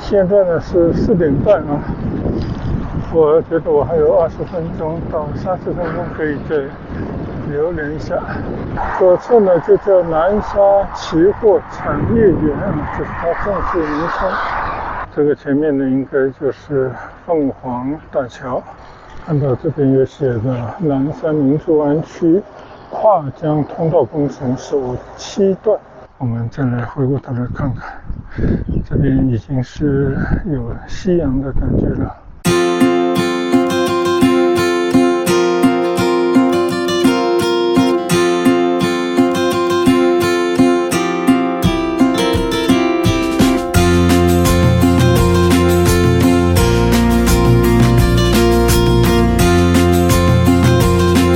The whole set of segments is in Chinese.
现在呢是4点半啊，我觉得我还有20分钟到30分钟可以再留连一下。左侧呢就叫南沙期货产业园，这是它正式名称。这个前面呢应该就是凤凰大桥，看到这边也写着南山明珠湾区跨江通道工程首7段。我们再来回过头来看看，这边已经是有夕阳的感觉了。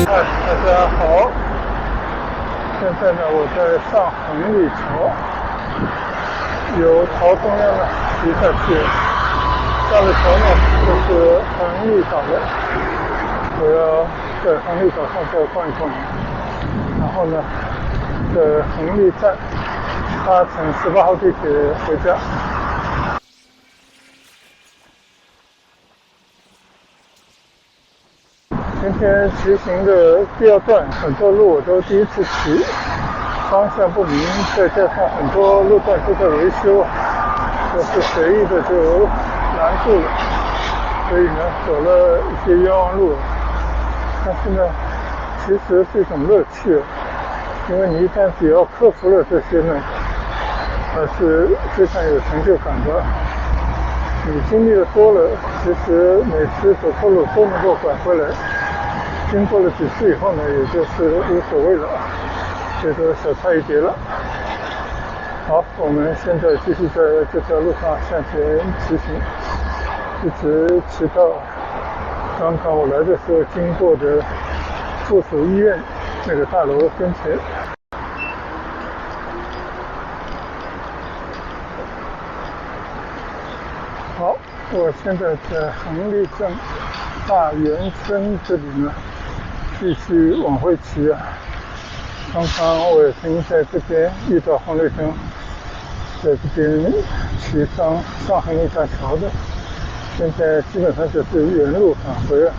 大家好，现在呢我在上横立桥，由朝中央呢骑下去，下了桥呢就是横立岛了。我要在横立岛上再逛一逛，然后呢在横立站搭乘18号地铁回家。今天骑行的第2段，很多路我都第一次骑，方向不明，再加上很多路段都在维修，我是随意的就拦住了，所以呢走了一些冤枉路。但是呢其实是一种乐趣，因为你一旦只要克服了这些呢，还是非常有成就感的。你经历的多了，其实每次走错路都能够拐回来，经过了几次以后呢，也就是无所谓了，这个小菜一碟了。好，我们现在继续在这条路上向前骑行，一直骑到刚刚我来的时候经过的附属医院那个大楼跟前。好，我现在在横立镇大园村这里呢，继续往回骑啊。刚刚我也曾经在这边遇到红绿灯，在这边骑上横立大桥的，现在基本上就是原路返回了。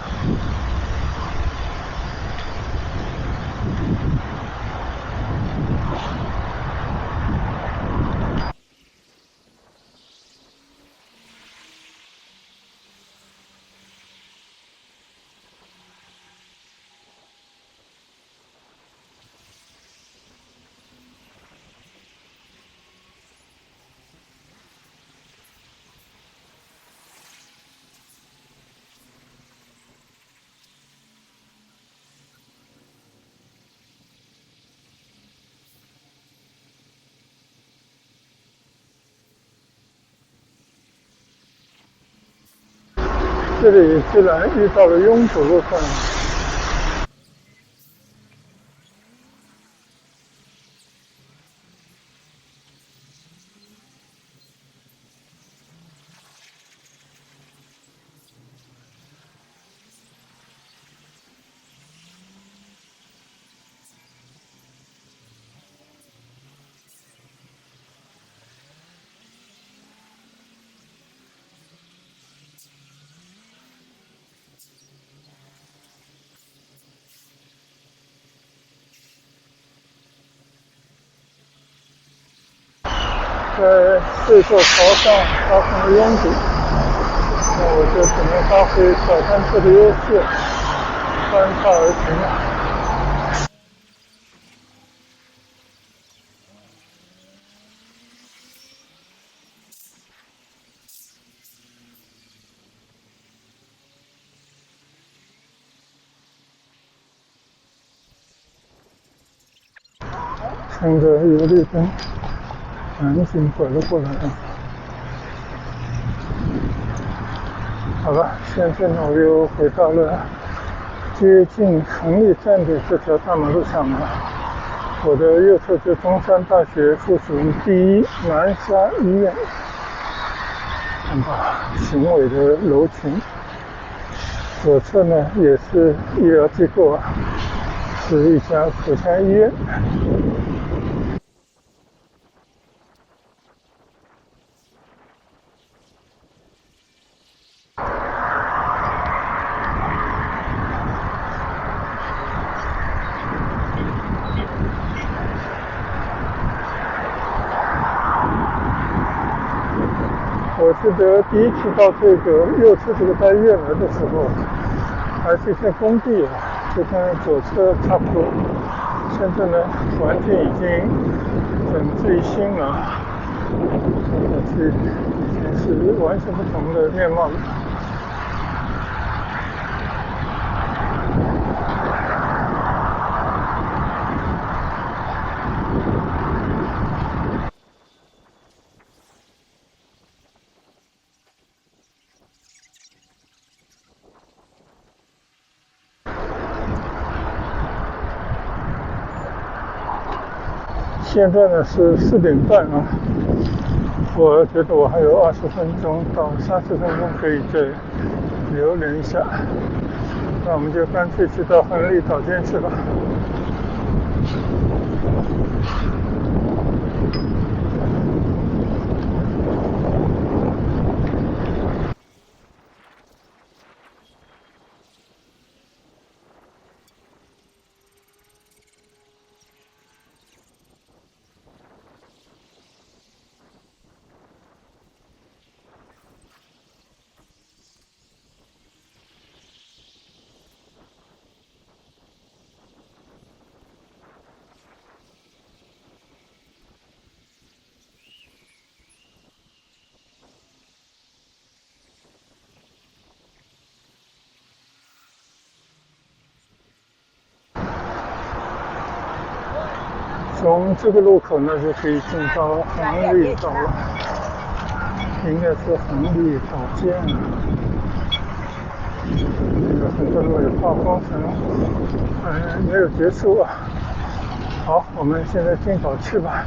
这里居然遇到了拥堵路段，在这座桥上发生了拥堵，那我就只能发挥小单车的优势，穿插而行了。趁着有绿灯，赶紧拐了过来。好了，现在呢我又回到了接近横立站的这条大马路上了。我的右侧是中山大学附属第1南沙医院，看到雄伟的楼群。左侧呢也是医疗机构啊，是一家口腔医院。我记得第一次到这个右侧这个大医院来的时候，还是一片工地啊，就跟左侧差不多。现在呢，环境已经整治一新了，这已经是完全不同的面貌了。现在呢是4点半啊，我觉得我还有20分钟到30分钟可以再留连一下，那我们就干脆去到亨利岛间去吧。从这个路口呢就可以进到亨利岛了，应该是亨利岛间啊。有很多路有化工程，没有结束啊。好，我们现在进岛去吧。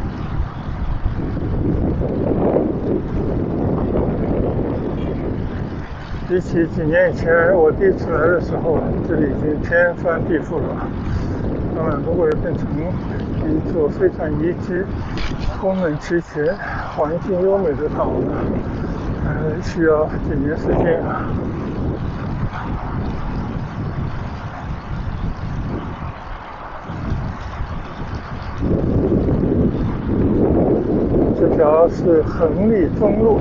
比起几年以前我第一次来的时候，这里已经天翻地覆了。当然，如果要变成一座非常宜居、功能齐全、环境优美的岛呢，需要几年时间啊。这条是亨利中路。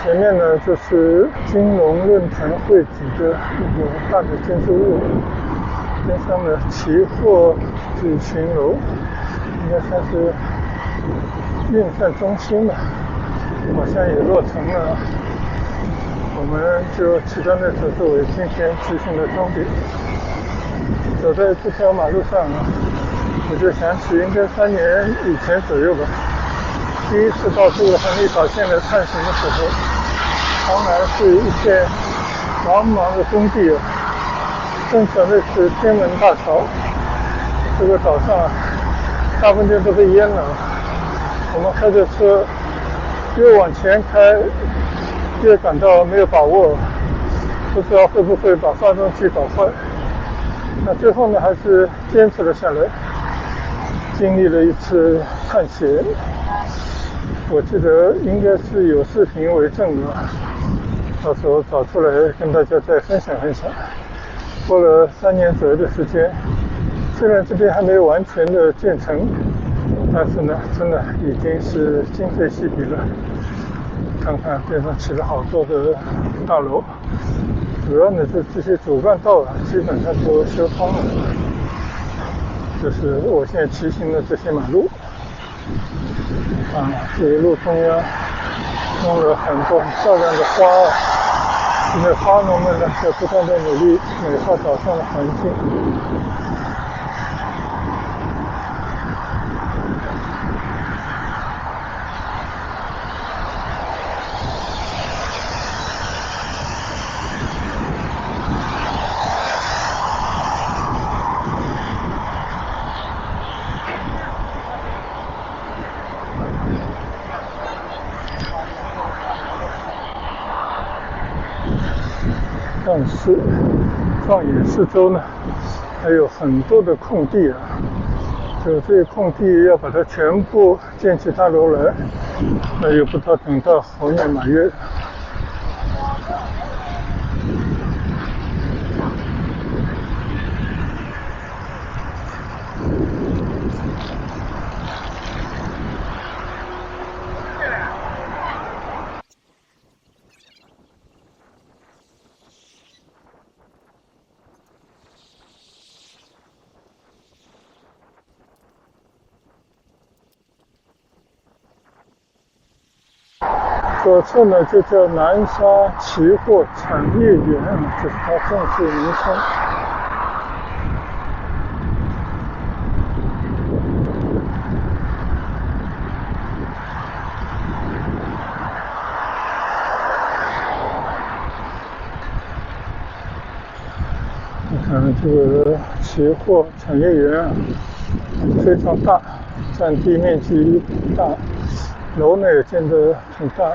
前面呢就是金融论坛汇集的一个大的建筑物，边上的期货举行楼，应该算是运算中心吧，好像也落成了。我们就骑到那头作为今天骑行的终点。走在这条马路上啊，我就想起应该3年以前左右吧，第一次到这个亨利岛线来探险的时候，当然是一片茫茫的工地啊，正巧那是天门大桥，这个岛上大部分都被淹了。我们开着车越往前开，越感到没有把握，不知道会不会把发动机搞坏。那最后呢，还是坚持了下来，经历了一次探险。我记得应该是有视频为证的，到时候找出来跟大家再分享分享。过了3年左右的时间，虽然这边还没有完全的建成，但是呢，真的已经是今非昔比了。看看边上起了好多的大楼，主要呢是这些主干道啊，基本上都修通了。这是我现在骑行的这些马路啊，这个路中央种了很多很漂亮的花啊，因为花农们呢在不断的努力美化岛上的环境。上市，放眼四周呢，还有很多的空地啊。就这些空地要把它全部建起大楼来，那又不知道等到猴年马月。左侧呢就叫南沙期货产业园，这是它正式名称。你看这个期货产业园啊，非常大，占地面积大，楼呢也建得很大。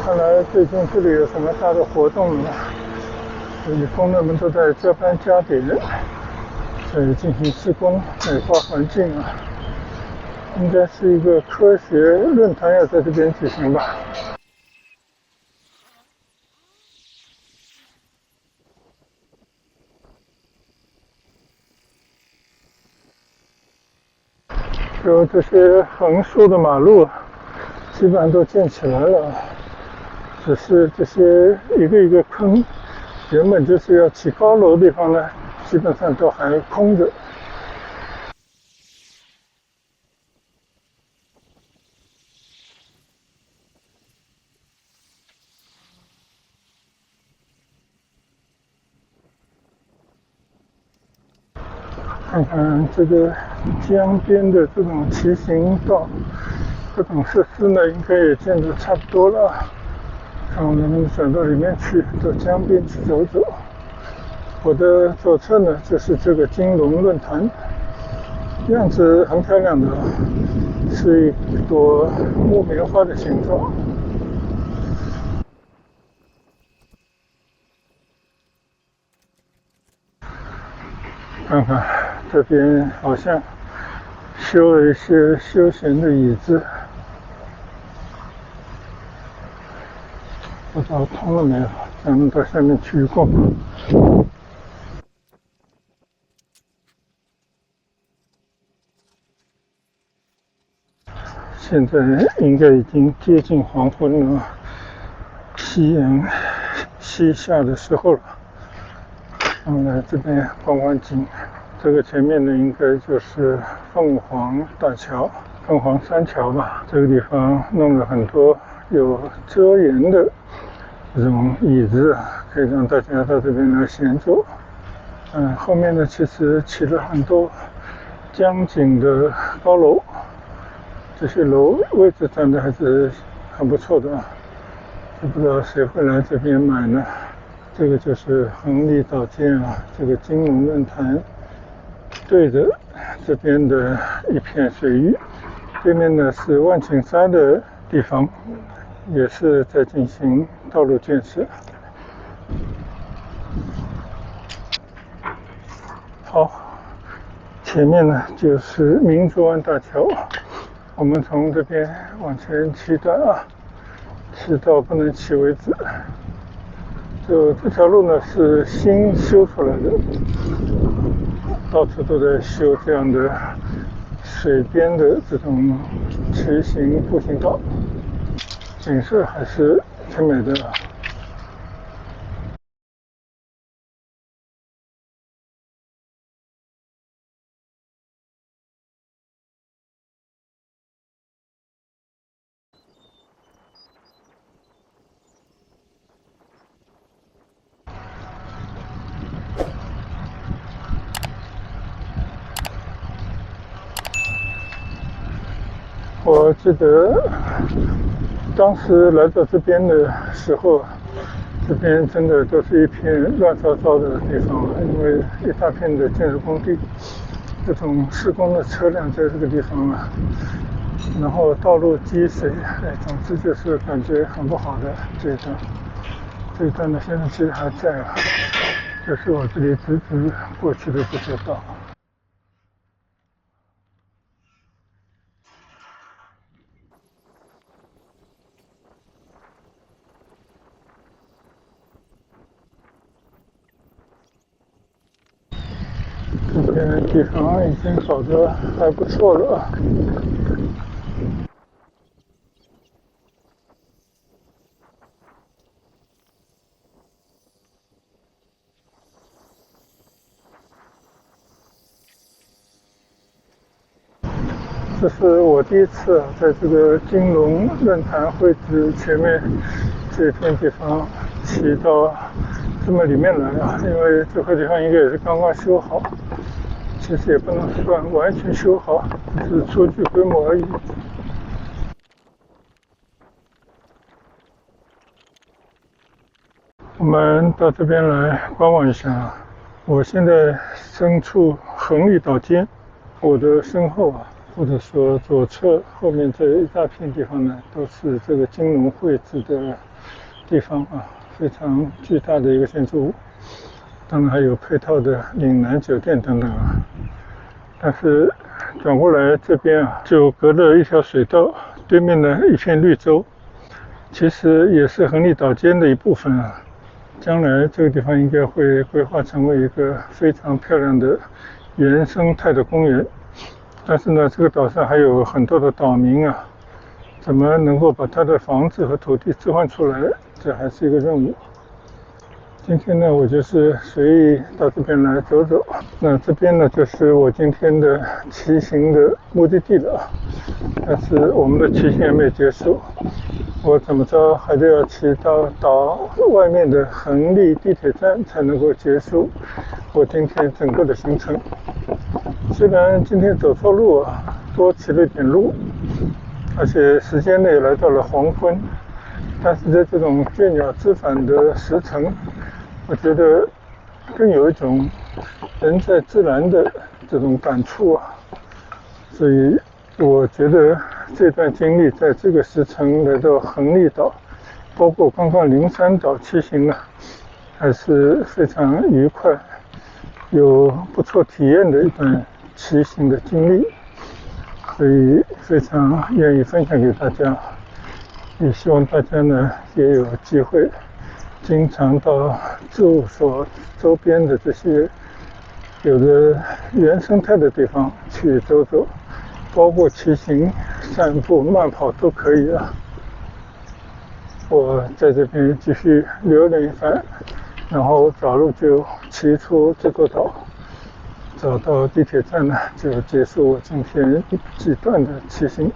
看来最近这里有什么大的活动呢？所以工人们都在这班加点，在进行施工，美化环境啊。应该是一个科学论坛要在这边举行吧。就这些横竖的马路，基本上都建起来了，只是这些一个一个坑，原本就是要起高楼的地方呢，基本上都还空着。看看这个江边的这种骑行道，各种设施呢，应该也建得差不多了。看我们转到里面去，到江边去走走。我的左侧呢，就是这个金龙论坛，样子很漂亮的，是一朵木棉花的形状。看看这边好像修了一些休闲的椅子，不知道通了没有，咱们到下面去逛逛。现在应该已经接近黄昏了，夕阳西下的时候了。我们来这边观观景。这个前面呢，应该就是凤凰大桥、凤凰山桥吧。这个地方弄了很多有遮檐的这种椅子，可以让大家到这边来闲坐。后面呢，其实起了很多江景的高楼，这些楼位置站的还是很不错的啊。就不知道谁会来这边买呢？这个就是横沥岛街啊，这个金龙论坛对着这边的一片水域，对面呢是万顷山的地方，也是在进行道路建设。好，前面呢就是明珠湾大桥，我们从这边往前骑段啊，骑到不能骑为止。就这条路呢是新修出来的，到处都在修这样的水边的这种骑行步行道，景色还是挺美的。我记得当时来到这边的时候，这边真的都是一片乱糟糟的地方，因为一大片的建筑工地，这种施工的车辆在这个地方啊，然后道路积水，总之就是感觉很不好的这一段。这一段呢，现在其实还在啊，就是我这里直过去的这条道。这边地方已经搞得还不错了。这是我第一次在这个金融论坛会址前面这片地方骑到这么里面来啊，因为这块地方应该也是刚刚修好，其实也不能算完全修好，只是初具规模而已。我们到这边来观望一下。我现在身处横沥岛间，我的身后啊，或者说左侧后面这一大片地方呢，都是这个金融会址的地方啊，非常巨大的一个建筑物。当然还有配套的岭南酒店等等啊。但是转过来这边啊，就隔着一条水道，对面的一片绿洲，其实也是横沥岛间的一部分啊。将来这个地方应该会规划成为一个非常漂亮的原生态的公园。但是呢，这个岛上还有很多的岛民啊，怎么能够把他的房子和土地置换出来，这还是一个任务。今天呢，我就是随意到这边来走走。那这边呢，就是我今天的骑行的目的地了。但是我们的骑行还没有结束，我怎么着还得要骑到岛外面的横沥地铁站才能够结束我今天整个的行程。虽然今天走错路啊，多骑了一点路，而且时间内来到了黄昏，但是在这种倦鸟知返的时辰，我觉得更有一种人在自然的这种感触啊。所以我觉得这段经历在这个时辰来到横沥岛，包括刚刚灵山岛骑行啊，还是非常愉快，有不错体验的一段骑行的经历，所以非常愿意分享给大家。也希望大家呢也有机会经常到住所周边的这些有着原生态的地方去走走，包括骑行、散步、慢跑都可以啊。我在这边继续溜达一番，然后找路就骑出这座岛，找到地铁站呢，就结束我今天几段的骑行。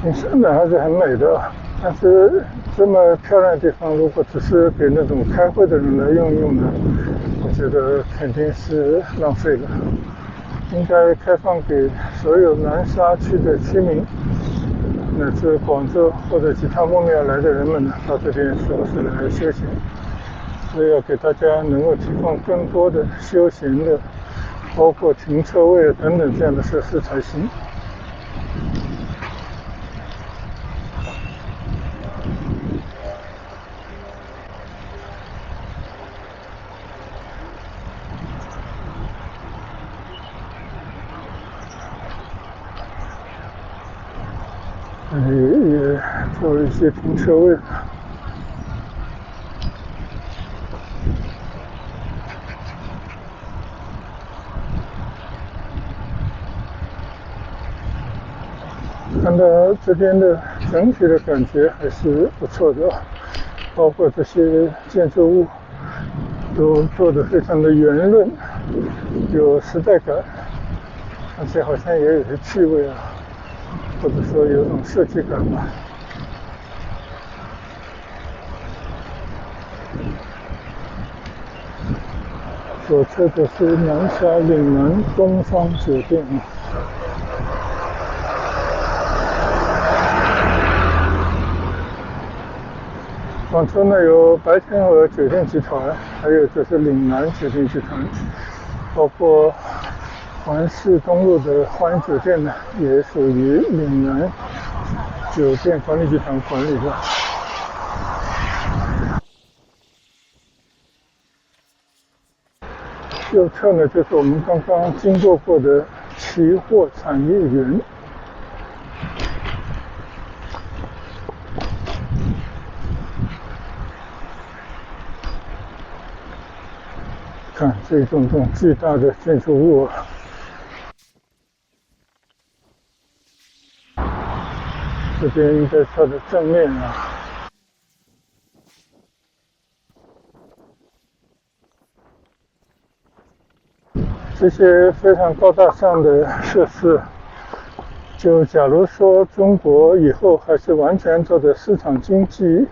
景色呢还是很美的，但是这么漂亮的地方，如果只是给那种开会的人来用呢，我觉得肯定是浪费了。应该开放给所有南沙区的居民，乃至广州或者其他慕名而来的人们呢，到这边是不是来休闲？所以要给大家能够提供更多的休闲的，包括停车位等等这样的设施才行。也做了一些停车位。看到这边的整体的感觉还是不错的，包括这些建筑物都做得非常的圆润，有时代感，而且好像也有些趣味啊，或者说有种设计感吧。左侧就是南沙岭南东方酒店。广州呢有白天鹅酒店集团，还有就是岭南酒店集团，包括环市东路的花园酒店呢，也属于岭南酒店管理集团管理的。右侧呢就是我们刚刚经过过的期货产业园。看这种巨大的建筑物啊，这边在它的正面啊，这些非常高大上的设施，就假如说中国以后还是完全照着市场经济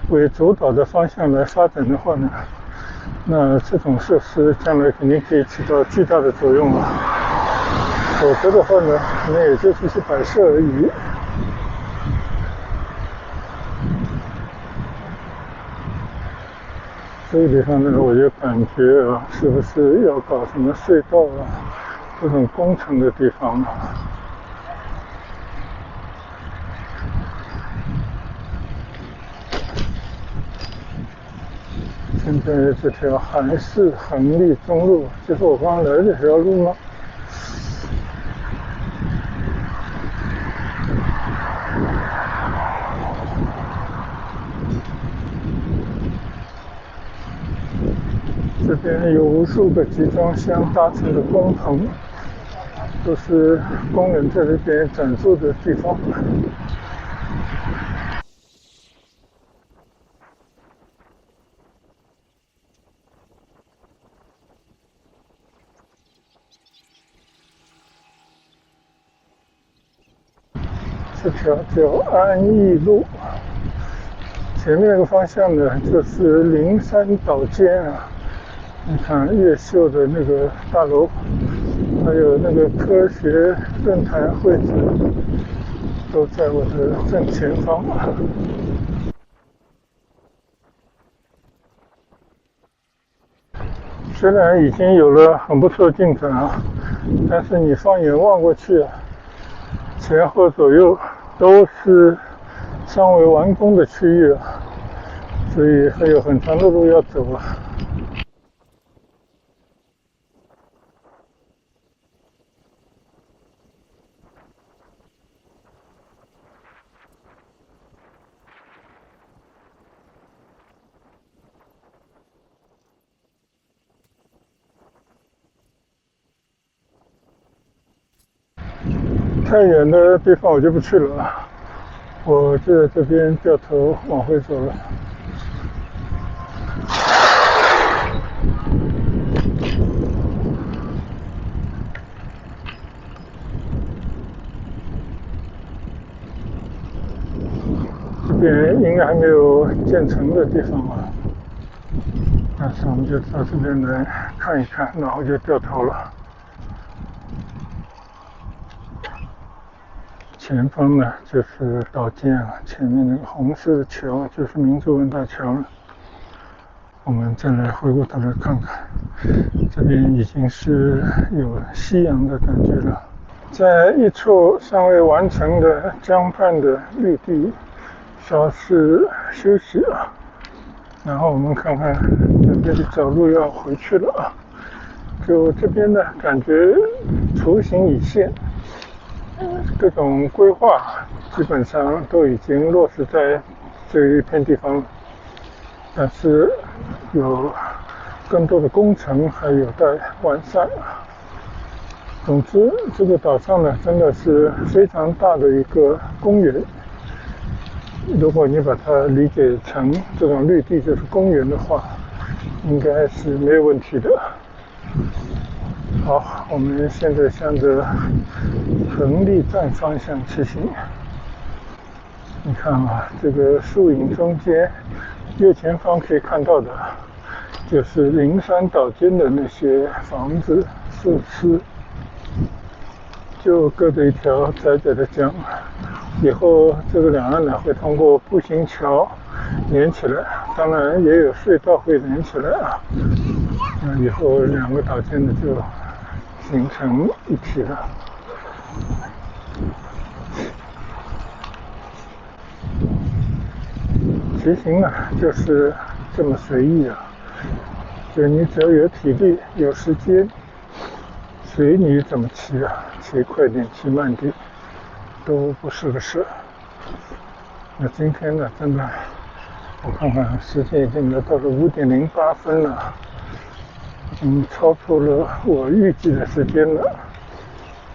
为主导的方向来发展的话呢，那这种设施将来肯定可以起到巨大的作用了。否则的话呢，可能也就是去摆设而已。这个地方呢，我就感觉啊，是不是要搞什么隧道啊，这种工程的地方啊。现在这条还是恒利中路，就是我刚刚来的这条路吗？这边有无数个集装箱搭成的工棚，都是工人在这边暂住的地方。这条叫安义路，前面那个方向呢就是灵山岛尖啊。你看越秀的那个大楼，还有那个科学论坛会址，都在我的正前方。虽然已经有了很不错的进展啊，但是你放眼望过去，前后左右都是尚未完工的区域啊，所以还有很长的路要走啊。太远的地方我就不去了，我就在这边掉头往回走了。这边应该还没有建成的地方啊，但是我们就到这边来看一看，然后就掉头了。前方呢就是岛尖啊，前面那个红色的桥就是民族文大桥了。我们再来回过头来看看，这边已经是有夕阳的感觉了。在一处尚未完成的江畔的绿地稍事休息啊，然后我们看看准备找路要回去了啊。就这边呢，感觉雏形已现，各种规划基本上都已经落实在这一片地方了，但是有更多的工程还有待完善。总之，这个岛上呢，真的是非常大的一个公园。如果你把它理解成这种绿地就是公园的话，应该是没有问题的。好，我们现在向着恒利站方向骑行。你看啊，这个树影中间，右前方可以看到的，就是灵山岛尖的那些房子设施，就隔着一条窄窄的江。以后这个两岸呢会通过步行桥连起来，当然也有隧道会连起来啊。那以后两个岛间呢就形成一体了。骑行呢就是这么随意啊，就你只要有体力有时间，随你怎么骑啊，骑快点骑慢点都不是个事。那今天呢真的，我看看时间已经来到了5:08了，超出了我预计的时间了，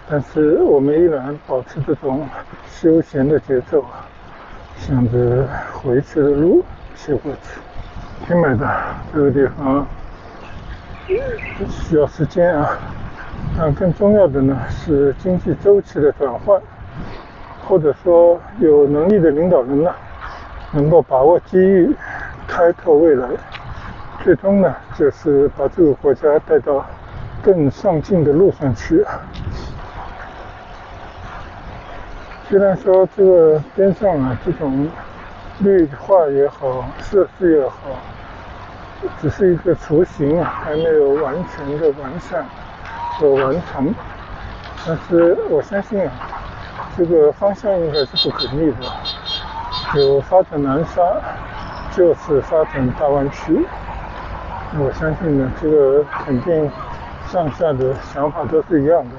但是我们依然保持这种休闲的节奏啊，向着回去的路骑过去。挺美的，这个地方需要时间啊，但更重要的呢是经济周期的转换，或者说有能力的领导人呢能够把握机遇，开拓未来，最终呢就是把这个国家带到更上进的路上去。虽然说这个边上啊这种绿化也好，设施也好，只是一个雏形啊，还没有完全的完善和完成，但是我相信啊，这个方向应该是不可逆的。有发展南沙，就是发展大湾区。我相信呢，这个肯定上下的想法都是一样的。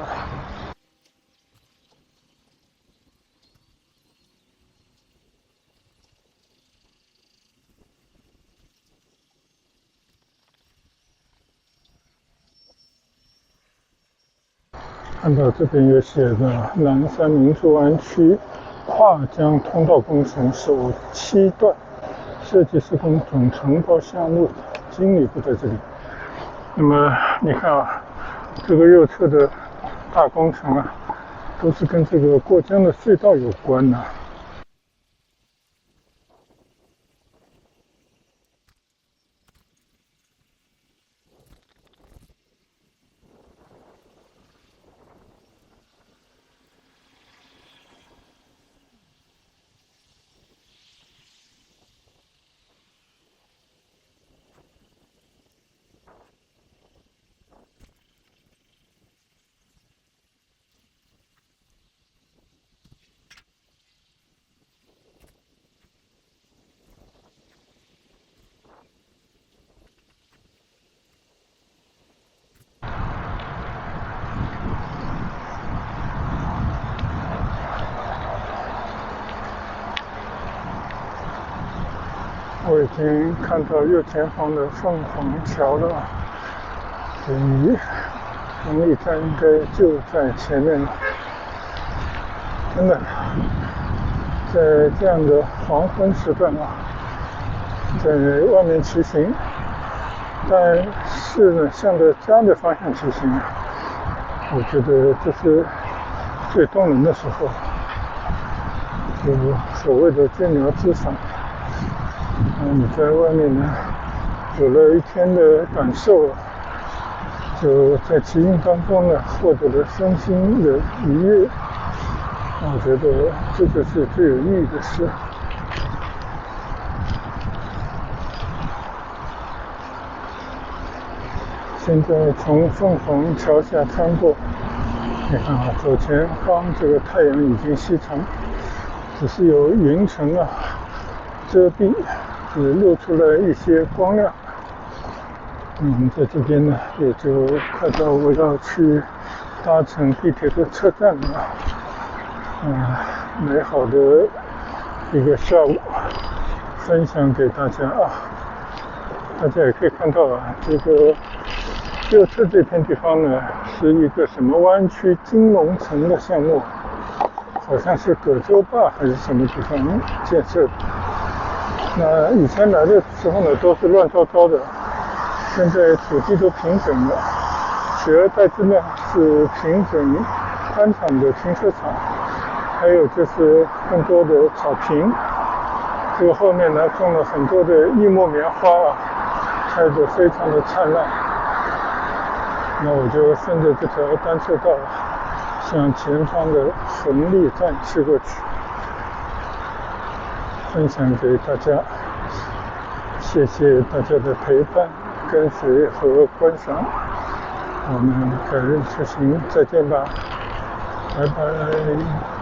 看到这边也写着南山明珠湾区跨江通道工程首7段设计施工总承包项目经理部在这里。那么你看啊，这个右侧的大工程啊，都是跟这个过江的隧道有关的。我已经看到右前方的凤凰桥了，所以动力站应该就在前面了。真的，在这样的黄昏时段啊，在外面骑行，但是呢，向着家的方向骑行，我觉得这是最动人的时候。有所谓的倦鸟之赏。你在外面呢，有了一天的感受，就在骑行当中呢，获得了身心的愉悦。我觉得这就是最有意义的事。现在从凤凰桥下穿过，你看啊，左前方这个太阳已经西沉，只是有云层啊遮蔽，只露出了一些光亮。在这边呢，也就快到我要去搭乘地铁的车站了。美好的一个下午，分享给大家啊。大家也可以看到啊，这个右侧这片地方呢，是一个什么湾区金融城的项目，好像是葛洲坝还是什么地方建设的。那以前来的时候呢，都是乱糟糟的，现在土地都平整了，取而代之呢是平整宽敞的停车场，还有就是更多的草坪。这个后面呢种了很多的栎木棉花啊，开得非常的灿烂。那我就顺着这条单车道向前方的恒力站骑过去，分享给大家。谢谢大家的陪伴、跟随和观赏。我们改日出行再见吧，拜拜。